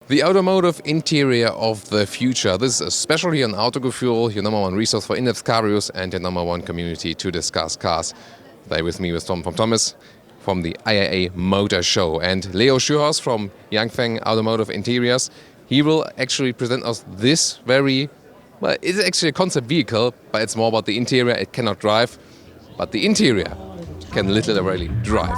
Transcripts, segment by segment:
The automotive interior of the future. This is especially on Autogefühl, your number one resource for in-depth car reviews and your number one community to discuss cars. Today with me was Tom from Thomas from the IAA Motor Show and Leo Schürhaus from Yanfeng Automotive Interiors. He will actually present us this very, well, it's actually a concept vehicle, but it's more about the interior. It cannot drive, but the interior can literally drive.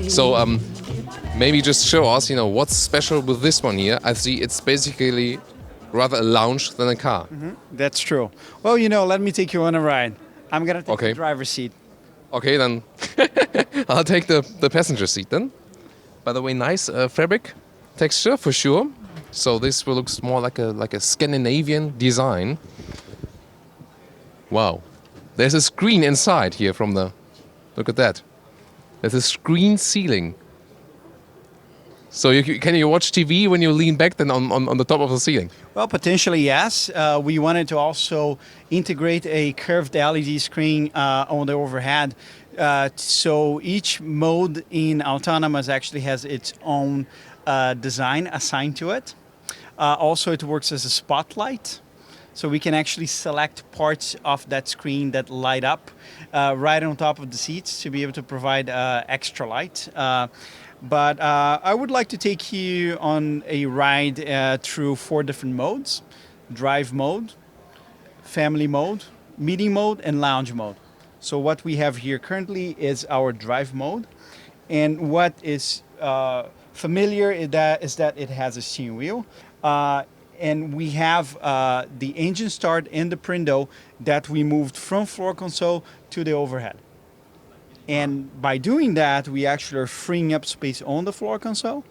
So maybe just show us, what's special with this one here. I see it's basically rather a lounge than a car. That's true. Well, let me take you on a ride. I'm going to take the driver's seat. Okay, then I'll take the passenger seat then. By the way, nice fabric texture for sure. So this will look more like a Scandinavian design. Wow. There's a screen inside here from the... Look at that. There's a screen ceiling. So can you watch TV when you lean back then on the top of the ceiling? Well, potentially yes. We wanted to also integrate a curved LED screen on the overhead. So each mode in Autonomous actually has its own design assigned to it. Also, it works as a spotlight. So we can actually select parts of that screen that light up right on top of the seats to be able to provide extra light. But I would like to take you on a ride through 4 different modes: drive mode, family mode, meeting mode, and lounge mode. So what we have here currently is our drive mode. And what is familiar is that it has a steering wheel. And we have the engine start and the Prindo that we moved from floor console to the overhead. And by doing that, we actually are freeing up space on the floor console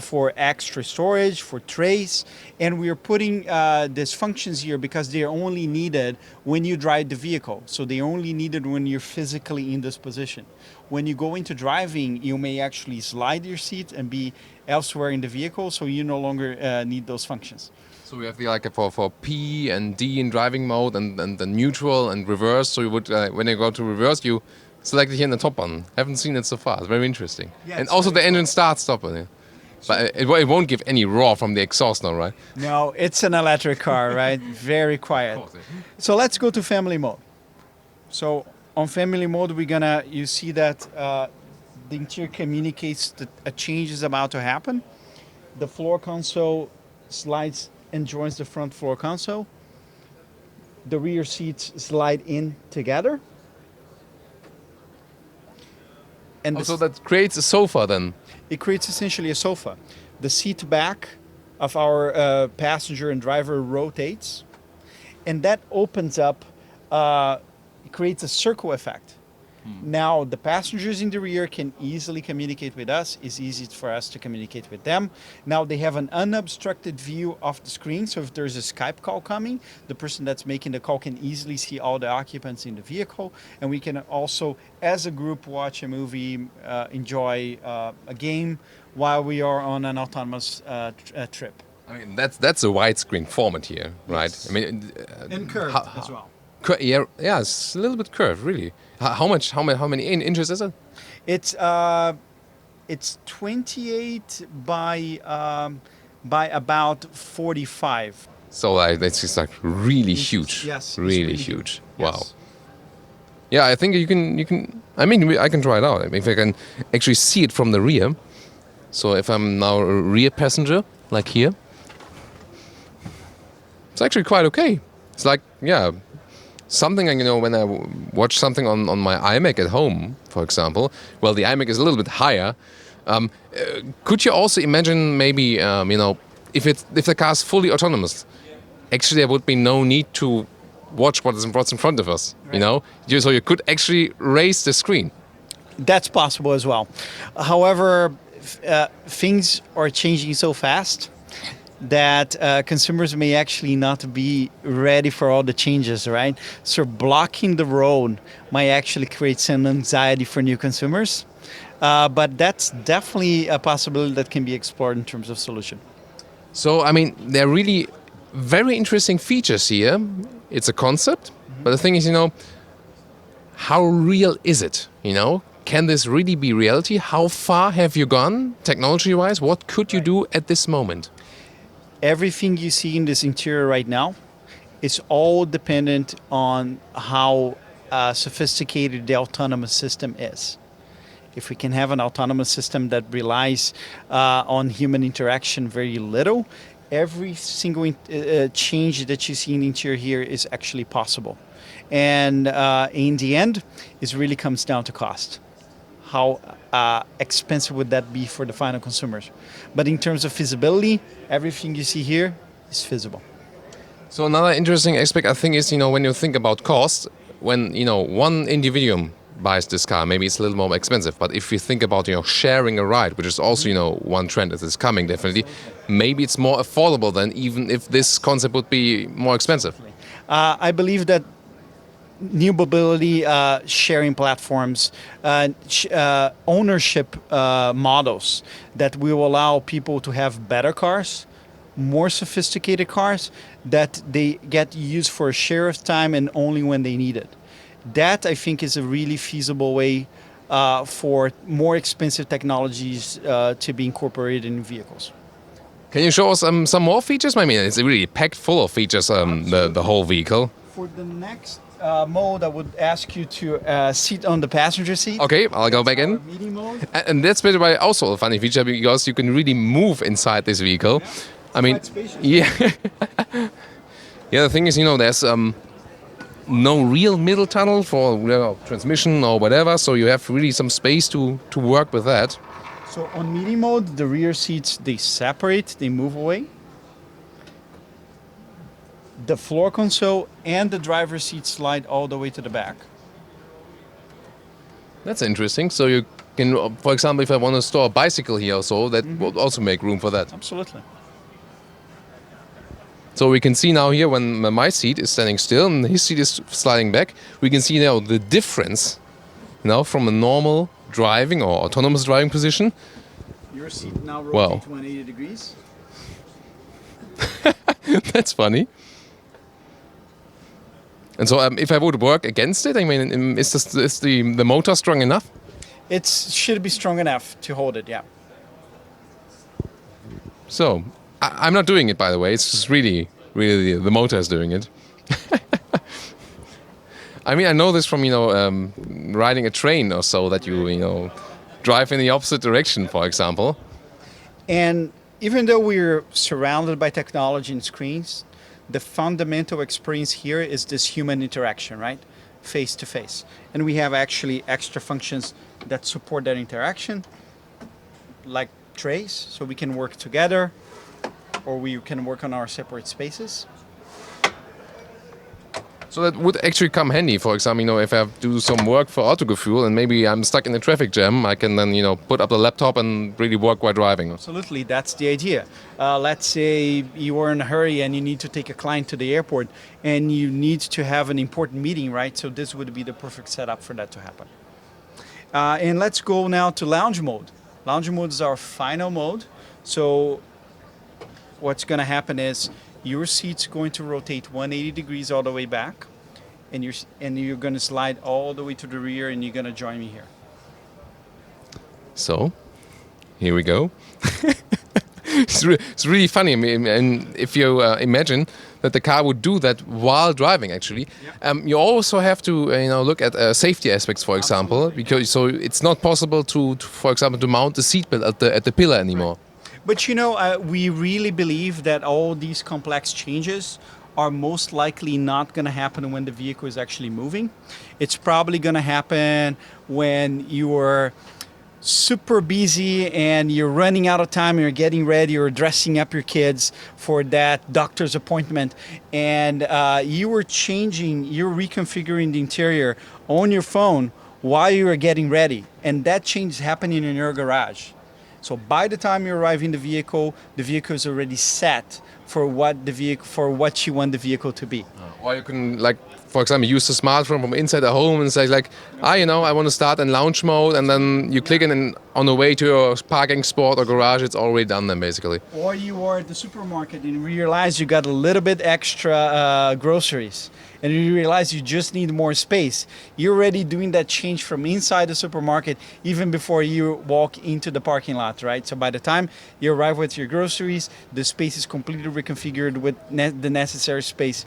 for extra storage, for trays. And we are putting these functions here because they are only needed when you drive the vehicle. So they are only needed when you're physically in this position. When you go into driving, you may actually slide your seat and be elsewhere in the vehicle, so you no longer need those functions. So we have the for P and D in driving mode and the neutral and reverse. So you would when you go to reverse, you select it here in the top one. Haven't seen it so far. It's very interesting. Yeah, and also the engine start stop. But it won't give any roar from the exhaust now, right? No, it's an electric car, right? Very quiet. So let's go to family mode. So on family mode, you see that the interior communicates that a change is about to happen. The floor console slides and joins the front floor console. The rear seats slide in together. And so that creates a sofa then? It creates essentially a sofa. The seat back of our passenger and driver rotates, and that opens up, it creates a circle effect. Now the passengers in the rear can easily communicate with us. It's easy for us to communicate with them. Now they have an unobstructed view of the screen. So if there's a Skype call coming, the person that's making the call can easily see all the occupants in the vehicle. And we can also, as a group, watch a movie, enjoy a game while we are on an autonomous trip. I mean, that's a widescreen format here, right? Yes. I mean, and curved as well. Yeah, it's a little bit curved, really. How many inches is it? It's 28 by about 45. So it's just really huge. Yes, really huge. Yes. Wow. Yeah, I think you can. I mean, I can try it out. I mean, if I can actually see it from the rear. So if I'm now a rear passenger, like here, it's actually quite okay. It's like, yeah. Something, when I watch something on my iMac at home, for example, well, the iMac is a little bit higher. Could you also imagine maybe, if the car is fully autonomous, actually there would be no need to watch what's in front of us, right. So you could actually raise the screen. That's possible as well. However, things are changing so fast. that consumers may actually not be ready for all the changes, right? So blocking the road might actually create some anxiety for new consumers. But that's definitely a possibility that can be explored in terms of solution. So, I mean, there are really very interesting features here. It's a concept, but the thing is, how real is it? Can this really be reality? How far have you gone technology-wise? What could you do at this moment? Everything you see in this interior right now is all dependent on how sophisticated the autonomous system is. If we can have an autonomous system that relies on human interaction very little, every single change that you see in the interior here is actually possible. And in the end, it really comes down to cost. How expensive would that be for the final consumers? But in terms of feasibility, everything you see here is feasible. So another interesting aspect, I think, is, when you think about cost, when, one individual buys this car, maybe it's a little more expensive. But if you think about, sharing a ride, which is also, one trend that is coming definitely, maybe it's more affordable than even if this concept would be more expensive. I believe that new mobility sharing platforms, ownership models that will allow people to have better cars, more sophisticated cars that they get used for a share of time and only when they need it. That, I think, is a really feasible way for more expensive technologies to be incorporated in vehicles. Can you show us some more features? I mean, it's really packed full of features, the whole vehicle. For the next mode, I would ask you to sit on the passenger seat. Okay, I'll go back in. Meeting mode. And that's also a funny feature because you can really move inside this vehicle. Yeah. I mean, yeah. Yeah, the thing is, there's no real middle tunnel for transmission or whatever, so you have really some space to work with that. So on meeting mode, the rear seats, they separate, they move away. The floor console and the driver's seat slide all the way to the back. That's interesting. So you can, for example, if I want to store a bicycle here or so, that will also make room for that. Absolutely. So we can see now here when my seat is standing still and his seat is sliding back, we can see now the difference from a normal driving or autonomous driving position. Your seat now rotates 180 degrees. That's funny. And so if I would work against it, I mean, is the motor strong enough? It should be strong enough to hold it, yeah. So I'm not doing it, by the way. It's just really the motor is doing it. I mean, I know this from riding a train or so that you drive in the opposite direction, for example. And even though we're surrounded by technology and screens, the fundamental experience here is this human interaction, right? Face to face. And we have actually extra functions that support that interaction, like trays, so we can work together, or we can work on our separate spaces. So that would actually come handy. For example, if I have to do some work for Autogefühl and maybe I'm stuck in a traffic jam, I can then put up the laptop and really work while driving. Absolutely, that's the idea. Let's say you are in a hurry and you need to take a client to the airport and you need to have an important meeting, right? So this would be the perfect setup for that to happen. And let's go now to lounge mode. Lounge mode is our final mode. So what's going to happen is your seat's going to rotate 180 degrees all the way back, and you're going to slide all the way to the rear, and you're going to join me here. So, here we go. It's really funny. I mean, and if you imagine that the car would do that while driving, actually, you also have to look at safety aspects, for example, because so it's not possible to for example, to mount the seatbelt at the pillar anymore. Right. But we really believe that all these complex changes are most likely not going to happen when the vehicle is actually moving. It's probably going to happen when you're super busy and you're running out of time, you're getting ready, you're dressing up your kids for that doctor's appointment, and you're reconfiguring the interior on your phone while you're getting ready. And that change is happening in your garage. So by the time you arrive in the vehicle is already set for what you want the vehicle to be. Or you can, like, for example, use the smartphone from inside the home and say, like, I want to start in lounge mode, and then you click it, and on the way to your parking spot or garage, it's already done then, basically. Or you are at the supermarket and you realize you got a little bit extra groceries, and you realize you just need more space. You're already doing that change from inside the supermarket even before you walk into the parking lot, right? So by the time you arrive with your groceries, the space is completely reconfigured with the necessary space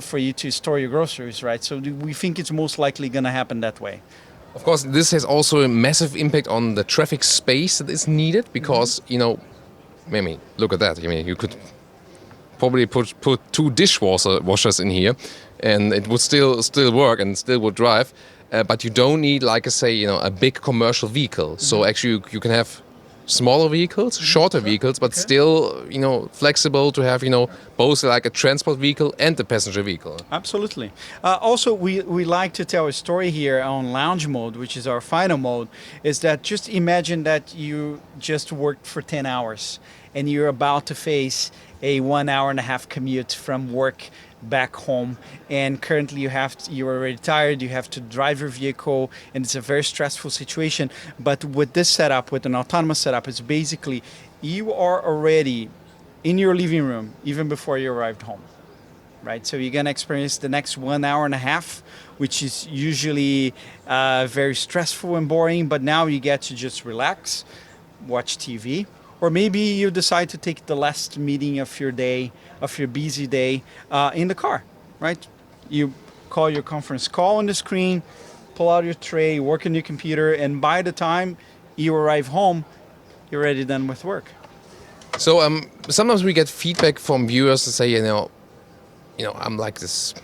for you to store your groceries, right? So we think it's most likely going to happen that way. Of course, this has also a massive impact on the traffic space that is needed because, I mean, look at that. I mean, you could probably put 2 dishwashers in here and it would still work and still would drive. But you don't need, like I say, a big commercial vehicle. So actually you can have smaller vehicles, shorter vehicles, but still, flexible to have, both like a transport vehicle and a passenger vehicle. Absolutely. Also, we like to tell a story here on lounge mode, which is our final mode, is that just imagine that you just worked for 10 hours and you're about to face a 1 hour and a half commute from work back home, and currently you're already tired, you have to drive your vehicle, and it's a very stressful situation. But with this setup, with an autonomous setup, it's basically you are already in your living room even before you arrived home, right? So you're gonna experience the next 1 hour and a half, which is usually very stressful and boring, but now you get to just relax, watch TV, or maybe you decide to take the last meeting of your day, of your busy day, in the car, right? You call your conference call on the screen, pull out your tray, work on your computer, and by the time you arrive home, you're already done with work. So sometimes we get feedback from viewers to say, I'm like this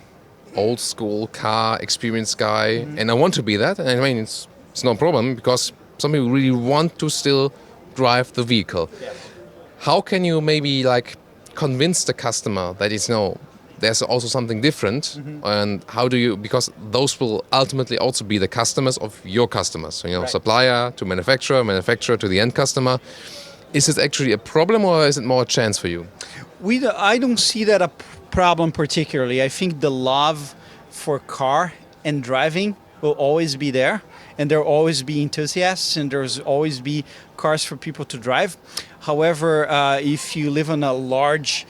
old school car experienced guy, and I want to be that. And I mean, it's no problem because some people really want to still drive the vehicle. Yes. How can you maybe like convince the customer that there's also something different, and how do you, because those will ultimately also be the customers of your customers, Right. Supplier to manufacturer to the end customer. Is it actually a problem or is it more a chance for you? I don't see that a problem particularly. I think the love for car and driving will always be there, and there will always be enthusiasts, and there's always be cars for people to drive. However, if you live in a large,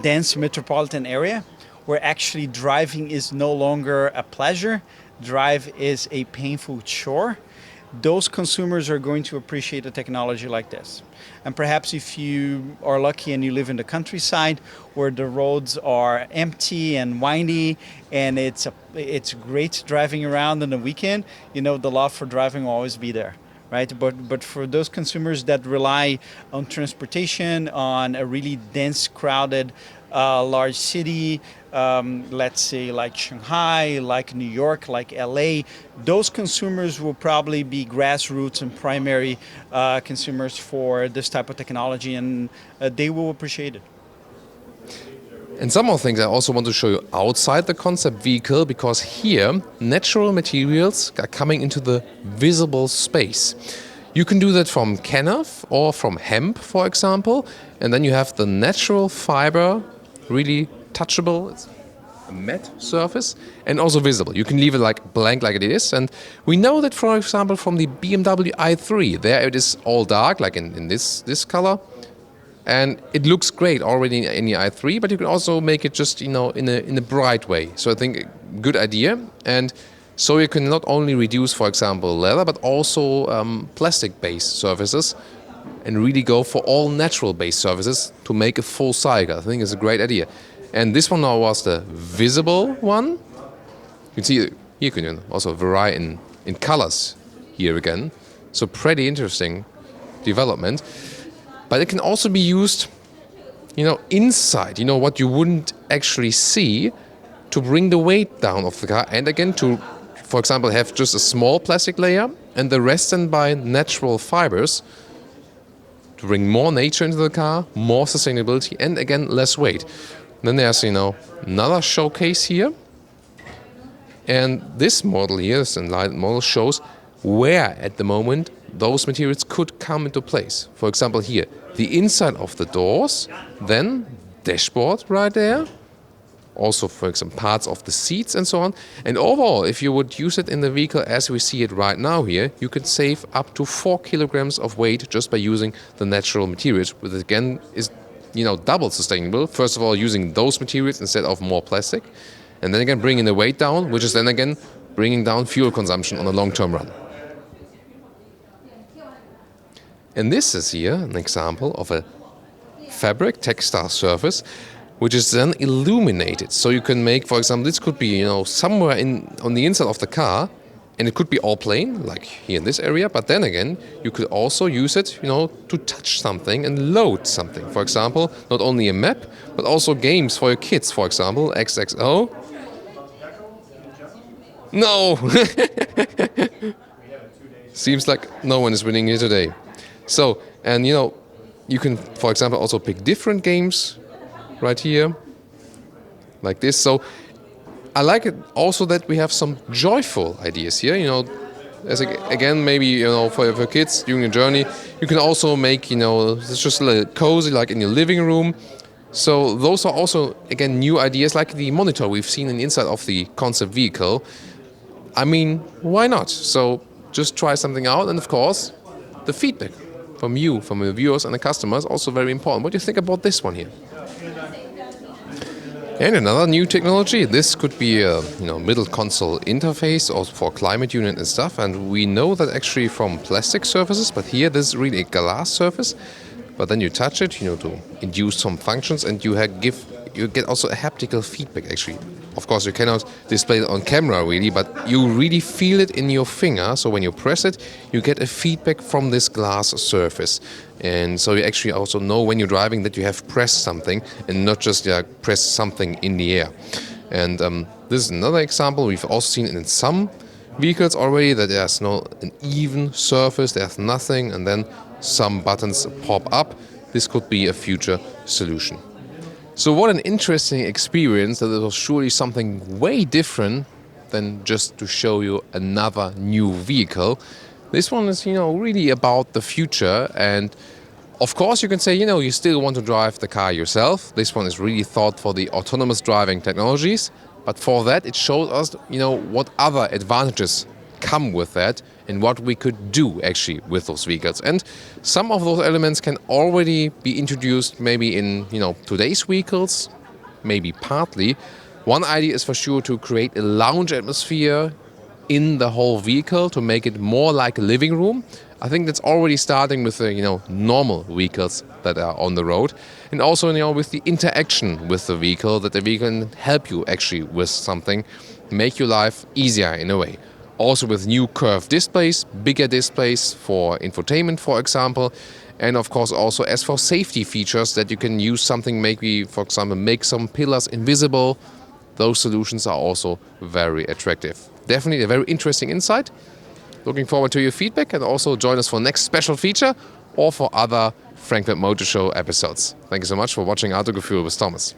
dense metropolitan area where actually driving is no longer a pleasure, drive is a painful chore, those consumers are going to appreciate a technology like this. And perhaps if you are lucky and you live in the countryside where the roads are empty and windy and it's great driving around on the weekend, the love for driving will always be there, right? But for those consumers that rely on transportation, on a really dense, crowded, large city, let's say like Shanghai, like New York, like LA, those consumers will probably be grassroots and primary consumers for this type of technology, and they will appreciate it. And some more things I also want to show you outside the concept vehicle, because here natural materials are coming into the visible space. You can do that from canaf or from hemp, for example, and then you have the natural fiber, really touchable, it's a matte surface, and also visible. You can leave it like blank like it is, and we know that, for example, from the BMW i3, there it is all dark, like in this color, and it looks great already in the i3, but you can also make it just, in a bright way. So I think a good idea, and so you can not only reduce, for example, leather, but also plastic-based surfaces, and really go for all natural-based surfaces to make a full cycle. I think it's a great idea. And this one now was the visible one. You can see here you can also vary in colors here again. So pretty interesting development. But it can also be used, inside, what you wouldn't actually see, to bring the weight down of the car, and again to, for example, have just a small plastic layer and the rest then by natural fibers to bring more nature into the car, more sustainability, and again less weight. Then there's another showcase here, and this model here, this enlightened model, shows where at the moment those materials could come into place. For example, here, the inside of the doors, then dashboard right there, also, for example, parts of the seats and so on. And overall, if you would use it in the vehicle as we see it right now here, you could save up to 4 kilograms of weight just by using the natural materials, which again is, double sustainable. First of all, using those materials instead of more plastic, and then again bringing the weight down, which is then again bringing down fuel consumption on a long-term run. And this is here an example of a fabric textile surface which is then illuminated. So you can make, for example, this could be, somewhere on the inside of the car, and it could be all plain, like here in this area, but then again, you could also use it, to touch something and load something. For example, not only a map, but also games for your kids, for example, XXO. No! Seems like no one is winning here today. So, and you can, for example, also pick different games right here, like this. So I like it also that we have some joyful ideas here. As again, maybe for your kids during a journey, you can also make it's just a little cozy, like in your living room. So those are also again new ideas, like the monitor we've seen in the inside of the concept vehicle. I mean, why not? So just try something out, and of course, the feedback from you, from the viewers and the customers, also very important. What do you think about this one here? And another new technology, this could be a middle console interface or for climate unit and stuff. And we know that actually from plastic surfaces, but here this is really a glass surface. But then you touch it, to induce some functions, and you get also a haptical feedback actually. Of course, you cannot display it on camera really, but you really feel it in your finger. So when you press it, you get a feedback from this glass surface. And so you actually also know when you're driving that you have pressed something and not just press something in the air. And this is another example. We've also seen it in some vehicles already, that there's an even surface, there's nothing, and then some buttons pop up. This could be a future solution. So what an interesting experience, that it was surely something way different than just to show you another new vehicle. This one is, really about the future, and of course you can say, you still want to drive the car yourself. This one is really thought for the autonomous driving technologies, but for that it shows us, what other advantages come with that and what we could do actually with those vehicles. And some of those elements can already be introduced maybe in, today's vehicles, maybe partly. One idea is for sure to create a lounge atmosphere in the whole vehicle to make it more like a living room. I think that's already starting with the normal vehicles that are on the road, and also with the interaction with the vehicle, that the vehicle can help you actually with something, make your life easier in a way. Also with new curved displays, bigger displays for infotainment, for example, and of course also as for safety features, that you can use something, maybe for example make some pillars invisible. Those solutions are also very attractive. Definitely a very interesting insight. Looking forward to your feedback, and also join us for next special feature or for other Frankfurt Motor Show episodes. Thank you so much for watching Autogefühl with Thomas.